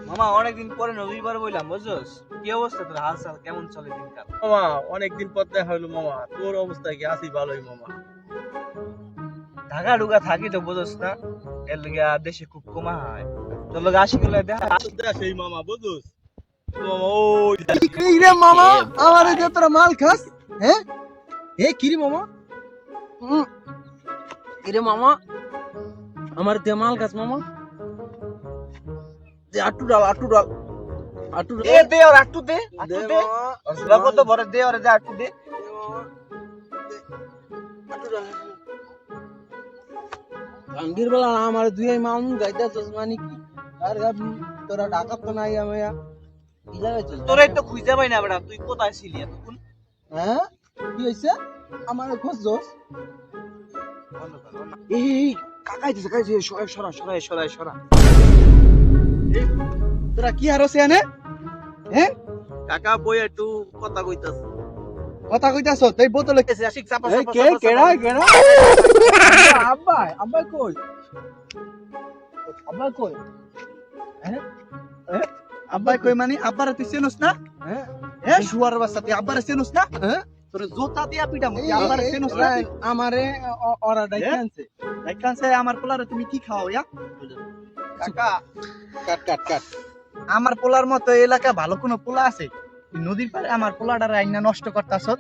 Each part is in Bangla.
মামা অনেকদিন পরে রবিবার বললাম বুঝছস, কি অবস্থা তোর? হাল চাল কেমন চলে দিনকাল? মামা অনেকদিন পর দেখা হইলো মামা, তোর অবস্থা কি? আছি ভালোই মামা। ঢাকা ঢুকা থাকি তো বুঝছস না, এর লিগে দেশে খুব কমা হয়। তোর লগে আসি গেলে দেখা সেই মামা বুঝুস মামা, ওই এই রে মামা, আমারে দিয়ে তোরা মাল খাস? হ্যাঁ কি রে মামা? কি রে মামা, আমার দিয়ে মাল খাস মামা? দে আটু ডাল দে দে আর একটু দে, একটু দে। আর সুলা কত বড় দে, আর যা একটু দে। গাঙ্গির বেলা আমার দুই মাল গাইতে চশমানি কি আর তোরা ডাকাত তো নাই আমি কি লাগাইছিস? তোরাই তো খুঁজে পাই না বেটা, তুই কোথায় ছিলি এতক্ষণ? হ্যাঁ কি হইছে? আমার খুঁজছস? এই কাকাইতেছে সরা সরা সরা সরা। তোরা কি আর আছে এনে? হ্যাঁ কাকা বই একটু কথা কইতাছ। কথা কইতাছ? এই বোতলে এসে আসিক চাপা এই চাপা কে চাপা, কেডা চাপা। কেডা? আব্বা কই? আব্বা কই? হ্যাঁ আব্বাই কই মানে আব্বারে তুই চেনস না? হ্যাঁ হ্যাঁ শুয়ার বাচ্চা তুই আব্বারে চেনস না? তোর জোতা দিয়া পিটাম তুই আব্বারে চেনস না? আমারে ওরা ডাইকে আনছে। দেখানছে আমার পোলারে তুমি কি খাও ইয়া? কাকা কাট আমার পোলার মতো এই এলাকা ভালো কোনো পোলা আছে? তুই নদীর পাড়ে আমার পোলাটার আইনা নষ্ট করতাছস।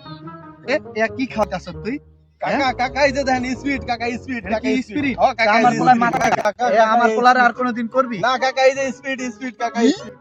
এ কি খাওয়াতাছস তুই? কাকা এই যে দেখেন স্পিড, কাকা স্পিড, কাকা স্পিরিট আমার পোলার মাথা কাকা আমার পোলারে আর কোনোদিন করবি? না কাকা এই যে স্পিড কাকা স্পিড।